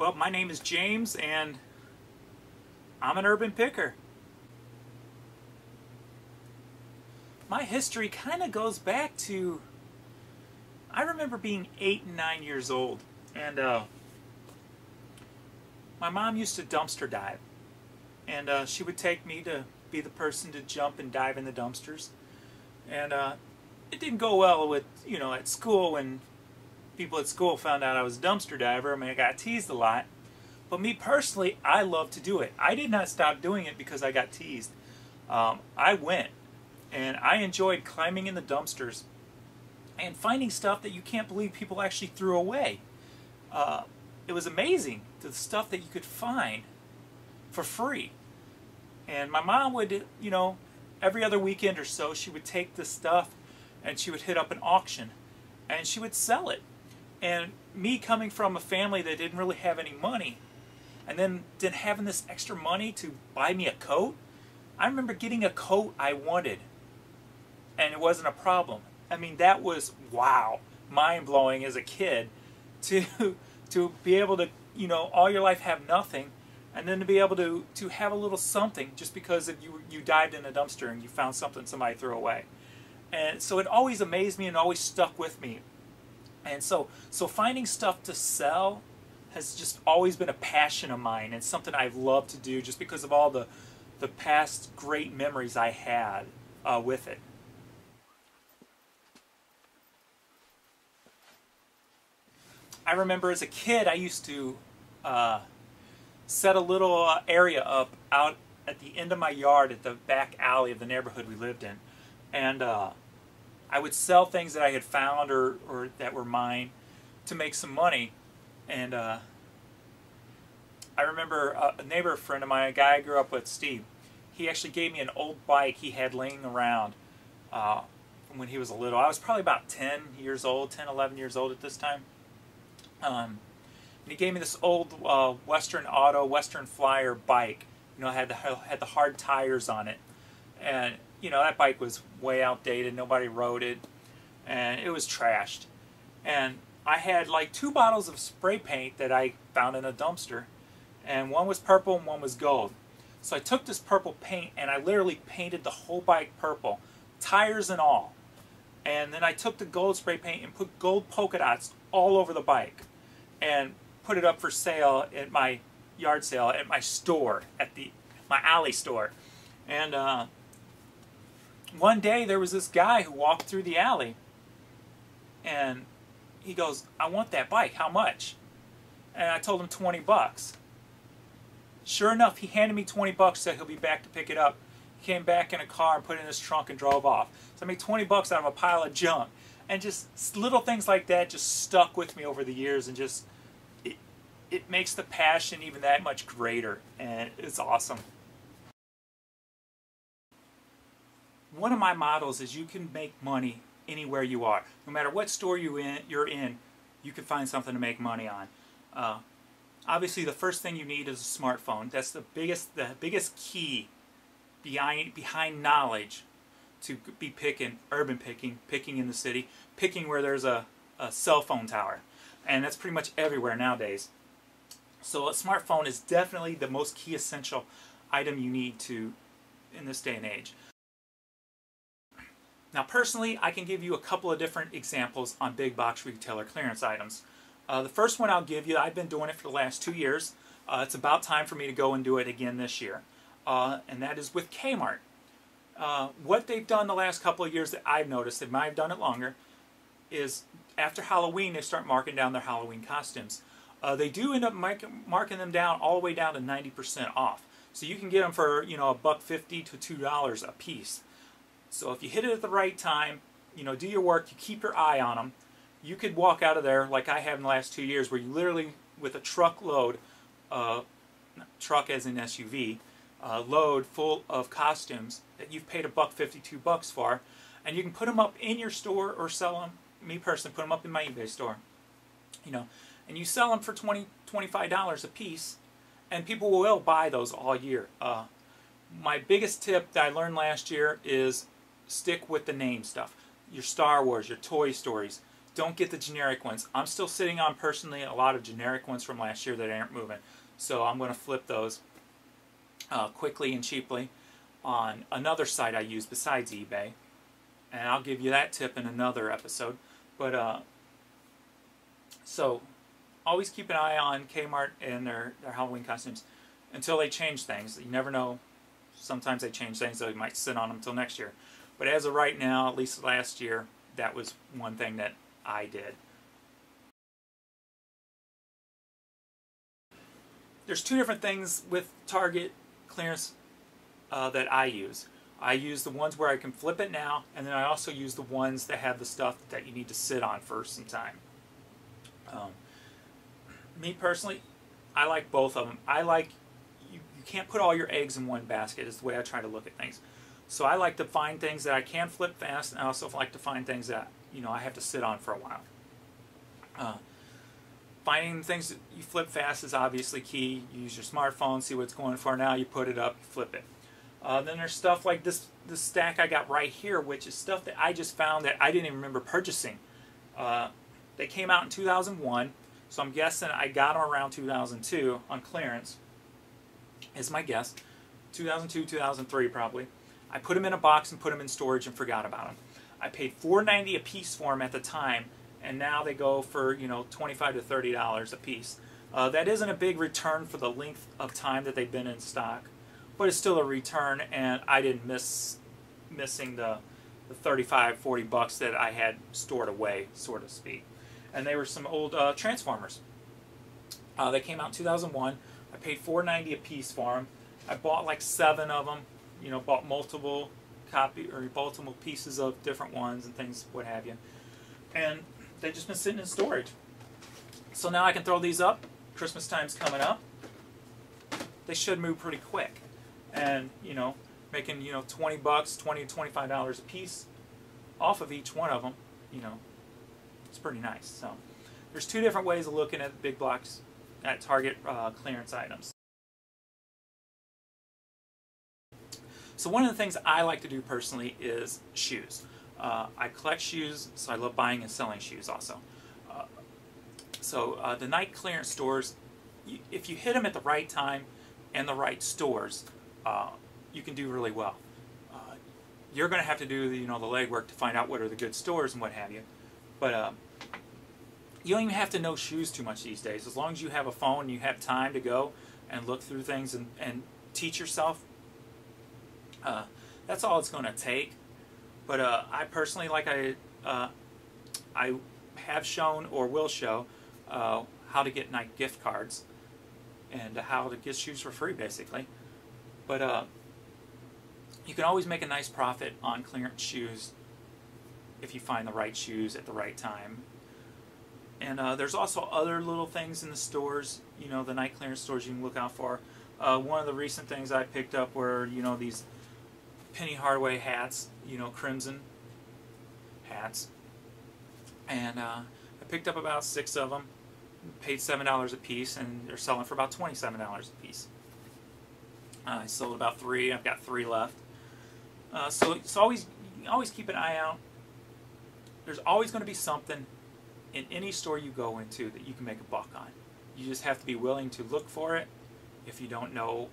Well, my name is James, and I'm an urban picker. My history kind of goes back to, I remember being 8 and 9 years old, and my mom used to dumpster dive, and she would take me to be the person to jump and dive in the dumpsters, and it didn't go well with, at school when people at school found out I was a dumpster diver. I mean, I got teased a lot. But me personally, I love to do it. I did not stop doing it because I got teased. I went, and I enjoyed climbing in the dumpsters and finding stuff that you can't believe people actually threw away. It was amazing, the stuff that you could find for free. And my mom would, every other weekend or so, she would take this stuff and she would hit up an auction and she would sell it. And me coming from a family that didn't really have any money, and then having this extra money to buy me a coat, I remember getting a coat I wanted, and it wasn't a problem. I mean, that was, wow, mind-blowing as a kid to be able to, all your life have nothing, and then to be able to have a little something just because you dived in a dumpster and you found something somebody threw away. And so it always amazed me and always stuck with me. And so finding stuff to sell has just always been a passion of mine and something I've loved to do just because of all the past great memories I had with it. I remember as a kid I used to set a little area up out at the end of my yard at the back alley of the neighborhood we lived in. And I would sell things that I had found or that were mine to make some money. And I remember a neighbor friend of mine, a guy I grew up with, Steve, he actually gave me an old bike he had laying around from when he was little. I was probably about 10 years old, 10, 11 years old at this time. And he gave me this old Western Auto, Western Flyer bike. Had the hard tires on it. And that bike was way outdated, nobody rode it, and it was trashed. And I had like 2 bottles of spray paint that I found in a dumpster, and one was purple and one was gold. So I took this purple paint and I literally painted the whole bike purple, tires and all. And then I took the gold spray paint and put gold polka dots all over the bike and put it up for sale at my yard sale at my store, at my alley store. And one day there was this guy who walked through the alley and he goes, "I want that bike, how much?" And I told him 20 bucks. Sure enough, he handed me 20 bucks, said he'll be back to pick it up. He came back in a car and put it in his trunk and drove off. So I made 20 bucks out of a pile of junk. And just little things like that just stuck with me over the years, and just it makes the passion even that much greater, and it's awesome. One of my mottos is you can make money anywhere you are. No matter what store you're in, you can find something to make money on. Obviously, the first thing you need is a smartphone. That's the biggest key behind knowledge to be urban picking in the city, picking where there's a cell phone tower. And that's pretty much everywhere nowadays. So a smartphone is definitely the most key essential item you need in this day and age. Now personally, I can give you a couple of different examples on big box retailer clearance items. The first one I'll give you, I've been doing it for the last 2 years. It's about time for me to go and do it again this year. And that is with Kmart. What they've done the last couple of years that I've noticed, they might have done it longer, is after Halloween they start marking down their Halloween costumes. They do end up marking them down all the way down to 90% off. So you can get them for $1.50 to $2 a piece. So if you hit it at the right time, do your work, you keep your eye on them, you could walk out of there like I have in the last 2 years, where you literally, with a truckload, truck as in SUV, load full of costumes that you've paid $1.50, $2 for, and you can put them up in your store or sell them. Me personally, put them up in my eBay store, and you sell them for $20, $25 a piece, and people will buy those all year. My biggest tip that I learned last year is stick with the name stuff. Your Star Wars, your Toy Stories, don't get the generic ones. I'm still sitting on, personally, a lot of generic ones from last year that aren't moving. So I'm going to flip those quickly and cheaply on another site I use besides eBay. And I'll give you that tip in another episode. But so always keep an eye on Kmart and their Halloween costumes until they change things. You never know. Sometimes they change things, so you might sit on them until next year. But as of right now, at least last year, that was one thing that I did. There's two different things with Target clearance that I use. I use the ones where I can flip it now, and then I also use the ones that have the stuff that you need to sit on for some time. Me personally, I like both of them. I like, you can't put all your eggs in one basket is the way I try to look at things. So I like to find things that I can flip fast, and I also like to find things that, you know, I have to sit on for a while. Finding things that you flip fast is obviously key. You use your smartphone, see what it's going for now, you put it up, flip it. Then there's stuff like this stack I got right here, which is stuff that I just found that I didn't even remember purchasing. They came out in 2001, so I'm guessing I got them around 2002 on clearance, is my guess. 2002, 2003 probably. I put them in a box and put them in storage and forgot about them. I paid $4.90 a piece for them at the time, and now they go for, you know, $25 to $30 a piece. That isn't a big return for the length of time that they've been in stock, but it's still a return, and I didn't missing the 35, 40 bucks that I had stored away, so to speak. And they were some old Transformers. They came out in 2001. I paid $4.90 a piece for them. I bought like 7 of them. You know, bought multiple pieces of different ones and things, what have you. And they've just been sitting in storage. So now I can throw these up. Christmas time's coming up. They should move pretty quick. And, you know, making, you know, 20 bucks, $20 to $25 a piece off of each one of them, you know, it's pretty nice. So there's two different ways of looking at big blocks at Target clearance items. So one of the things I like to do personally is shoes. I collect shoes, so I love buying and selling shoes also. So the Nike clearance stores, if you hit them at the right time and the right stores, you can do really well. You're going to have to do the, you know, the legwork to find out what are the good stores and what have you. But you don't even have to know shoes too much these days. As long as you have a phone and you have time to go and look through things and teach yourself, that's all it's going to take. But I personally, like I have shown or will show how to get Nike gift cards and how to get shoes for free, basically. But you can always make a nice profit on clearance shoes if you find the right shoes at the right time. And there's also other little things in the stores, you know, the Nike clearance stores you can look out for. One of the recent things I picked up were, you know, these Penny Hardaway hats, you know, crimson hats. And I picked up about 6 of them, paid $7 a piece, and they're selling for about $27 a piece. I sold about 3, I've got 3 left. So it's always keep an eye out. There's always going to be something in any store you go into that you can make a buck on. You just have to be willing to look for it if you don't know,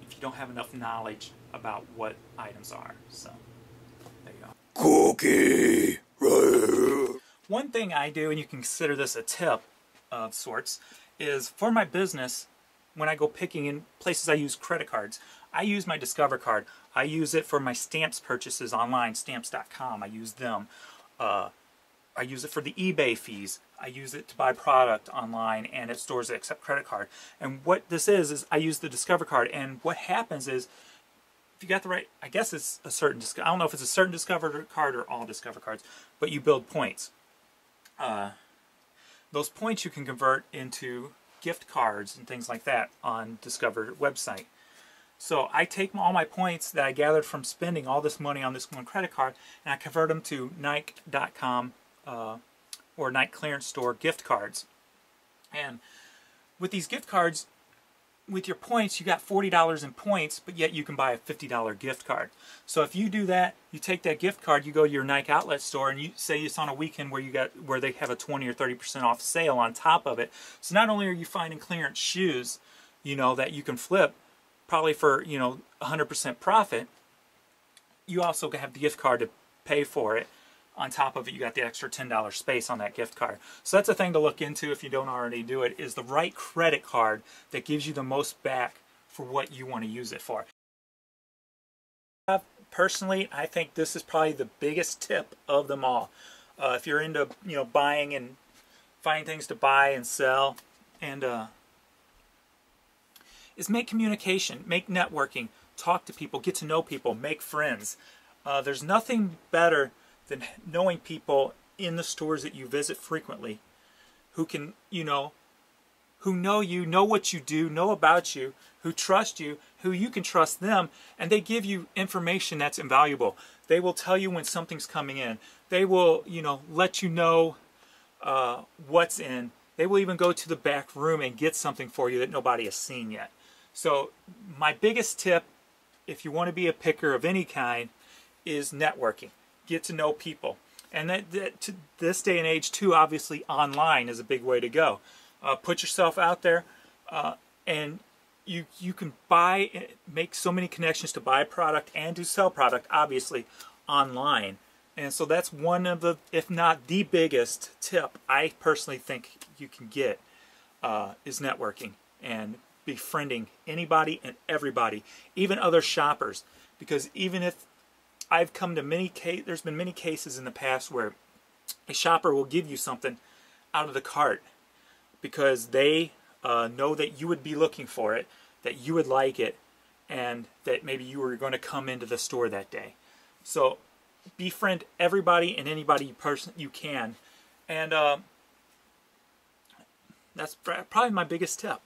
if you don't have enough knowledge about what items are. So, there you go. Cookie! One thing I do, and you can consider this a tip of sorts, is for my business, when I go picking in places I use credit cards, I use my Discover card. I use it for my stamps purchases online, stamps.com. I use them. I use it for the eBay fees. I use it to buy product online and at stores that accept credit card. And what this is I use the Discover card. And what happens is, if you got the right, I guess it's a certain, I don't know if it's a certain Discover card or all Discover cards, but you build points. Those points you can convert into gift cards and things like that on Discover website. So I take all my points that I gathered from spending all this money on this one credit card, and I convert them to Nike.com or Nike Clearance Store gift cards. And with these gift cards, with your points, you got $40 in points, but yet you can buy a $50 gift card. So if you do that, you take that gift card, you go to your Nike outlet store, and you say it's on a weekend where they have a 20 or 30% off sale on top of it. So not only are you finding clearance shoes, you know, that you can flip probably for, you know, 100% profit, you also have the gift card to pay for it. On top of it, you got the extra $10 space on that gift card. So that's a thing to look into if you don't already do it, is the right credit card that gives you the most back for what you want to use it for. Personally, I think this is probably the biggest tip of them all. If you're into, you know, buying and finding things to buy and sell, and is make communication, make networking, talk to people, get to know people, make friends. There's nothing better than knowing people in the stores that you visit frequently who can, you know, who know you, know what you do, know about you, who trust you, who you can trust them, and they give you information that's invaluable. They will tell you when something's coming in. They will, you know, let you know what's in. They will even go to the back room and get something for you that nobody has seen yet. So my biggest tip, if you want to be a picker of any kind, is networking. Get to know people. And that to this day and age too, obviously online is a big way to go. Put yourself out there, and you can buy, make so many connections to buy product and to sell product, obviously, online. And so that's one of the, if not the biggest tip I personally think you can get, is networking and befriending anybody and everybody, even other shoppers. Because even if I've come to there's been many cases in the past where a shopper will give you something out of the cart because they know that you would be looking for it, that you would like it, and that maybe you were going to come into the store that day. So befriend everybody and anybody you can, and that's probably my biggest tip.